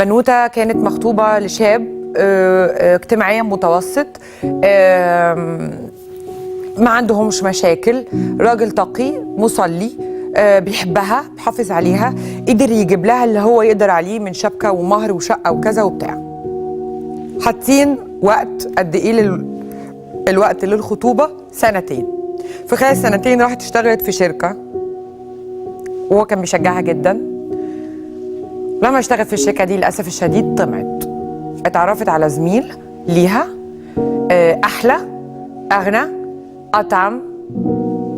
بنوتة كانت مخطوبة لشاب اجتماعيا متوسط، ما عندهمش مشاكل، راجل تقي مصلي، بيحبها بيحافظ عليها، قدر يجيب لها اللي هو يقدر عليه من شبكة ومهر وشقة وكذا وبتاع. حاطين وقت قد ايه الوقت للخطوبة؟ 2 سنين. في خلال 2 راحت اشتغلت في شركة وهو كان بيشجعها جدا. لما اشتغلت في الشركة دي للأسف الشديد طمعت، اتعرفت على زميل ليها أحلى أغنى أطعم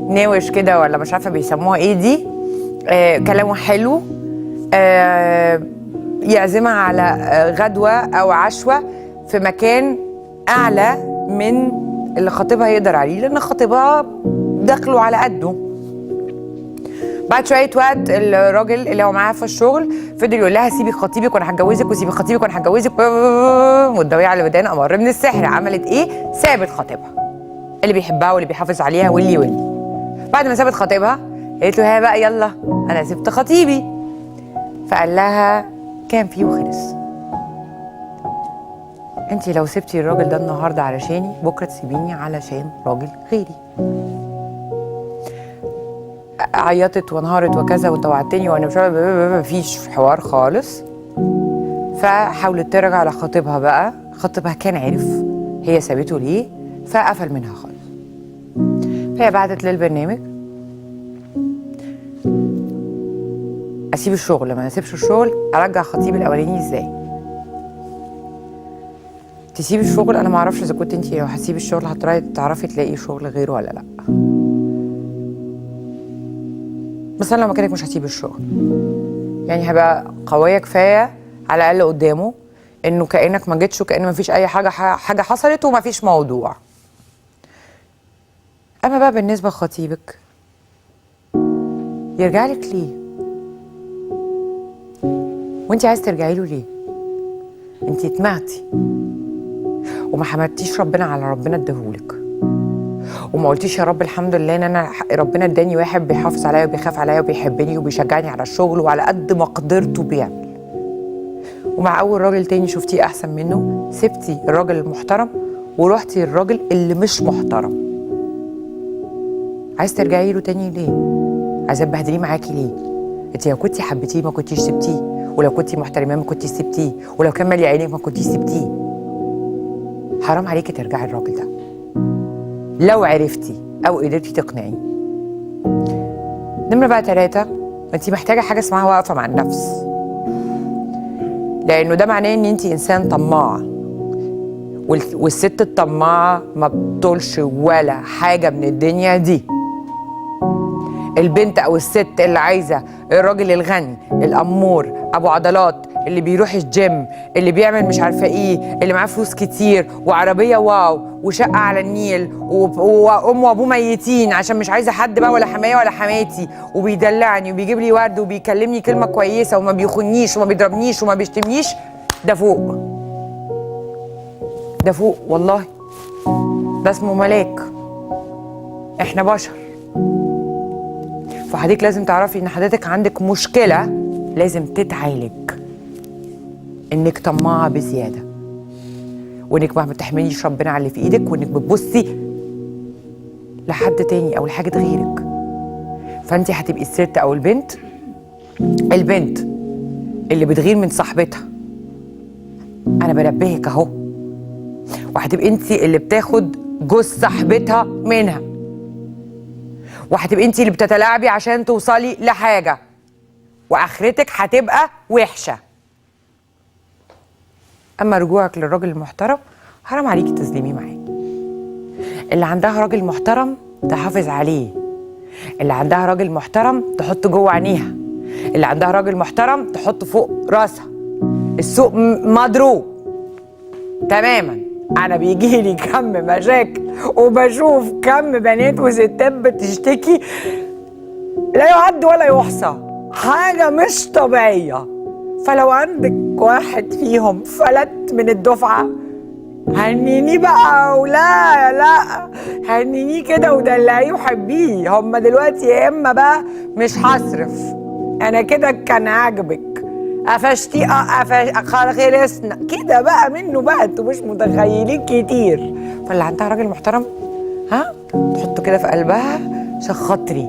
ناوش كده، ولا مش عارفة بيسموها ايه دي، كلامه حلو، يعزمها على غدوة أو عشوة في مكان أعلى من اللي خطيبها يقدر عليه، لأن خطيبها دخله على قده. بعد شوية وقت الراجل اللي هو معاها في الشغل فضل يقول لها سيبي خطيبك وانا هتجوزك، وسيبي خطيبك وانا هتجوزك، والضوية على ودان أمر من السحر. عملت ايه؟ سابت خطيبها اللي بيحبها واللي بيحافظ عليها واللي بعد ما سابت خطيبها قالت له ها بقى يلا انا سبت خطيبي. فقال لها كان فيه وخلص. انت لو سبتي الراجل ده النهارده علشاني بكره تسيبيني علشان راجل غيري. عيطت وانهارت وكذا وانت وعدتني وانا مفيش حوار خالص. فحاولت ترجع على خطيبها بقى، خطيبها كان عرف هي سابته ليه فقفل منها خالص. فهي بعتت للبرنامج اسيب الشغل، لما اسيبش الشغل ارجع خطيبي الاولاني ازاي؟ تسيب الشغل، انا ما اعرفش اذا كنت انت لو هتسيبي الشغل هتعرفي تلاقي شغل غيره ولا لا. بس انا لو مكانك مش هسيب الشغل، يعني هبقى قويه كفايه على الاقل قدامه انه كانك ما جيتش وكأن ما فيش اي حاجه حصلت وما فيش موضوع. اما بقى بالنسبه لخطيبك يرجع لك ليه؟ وانت عايز ترجعي له ليه؟ انت اتمعتي وما حمدتيش ربنا على ربنا اداهولك، وما قلتيش يا رب الحمد لله ان انا ربنا اداني واحد بيحافظ عليا وبيخاف عليا وبيحبني وبيشجعني على الشغل وعلى قد ما قدرته بيعمل. ومع اول راجل تاني شفتيه احسن منه سبتي الراجل المحترم ورحتي الراجل اللي مش محترم. عايز ترجعي له تاني ليه؟ عايزه تبهدليه معاكي ليه؟ انت لو كنتي حبيتيه ما كنتيش سبتيه، ولو كنتي محترماه ما كنتيش سبتيه، ولو كان مالي عينيك ما كنتيش سبتيه. حرام عليكي ترجعي الراجل ده لو عرفتي او قدرتي تقنعيه. نمرة بقى 3، انت محتاجه حاجه اسمها وقفه مع النفس، لانه ده معناه ان انت انسان طماعه، والست الطماعه ما بتطولش ولا حاجه من الدنيا دي. البنت او الست اللي عايزه الراجل الغني الامور ابو عضلات اللي بيروح الجيم اللي بيعمل مش عارفه ايه اللي معاه فلوس كتير وعربيه واو وشقه على النيل وامه وابوه ميتين عشان مش عايزه حد بقى ولا حمايه ولا حماتي، وبيدلعني وبيجيب لي ورد وبيكلمني كلمه كويسه وما بيخونيش وما بيضربنيش وما بيشتمنيش، ده فوق، ده فوق والله، ده اسمه ملاك. احنا بشر. فحضرتك لازم تعرفي ان حضرتك عندك مشكله لازم تتعالج، انك طماعه بزياده، وانك ما بتحمليش ربنا على اللي في ايدك، وانك بتبصي لحد تاني او لحاجه غيرك. فانت هتبقي الست او البنت اللي بتغير من صاحبتها، انا بنبهك اهو، وهتبقي انت اللي بتاخد جوز صاحبتها منها، وهتبقي انت اللي بتتلاعبي عشان توصلي لحاجه، واخرتك هتبقى وحشه. اما رجوعك للراجل المحترم حرام عليكي تظلميه معاكي. اللي عندها راجل محترم تحافظ عليه، اللي عندها راجل محترم تحط جوه عينيها، اللي عندها راجل محترم تحط فوق راسها. السوق مضروب تماما. انا بيجيلي كم مشاكل وبشوف كم بنات وستات بتشتكي لا يعد ولا يحصى، حاجه مش طبيعيه. فلو عندك واحد فيهم فلت من الدفعه هنينيه بقى، لا هنينيه كده ودلعيه وحبيه. هما دلوقتي يا اما بقى مش هصرف، انا كده كان عاجبك، قفشتي خلصنا كده بقى منه بقى، انتوا مش متخيلين كتير. فاللي عندها راجل محترم ها تحطه كده في قلبها عشان خاطري،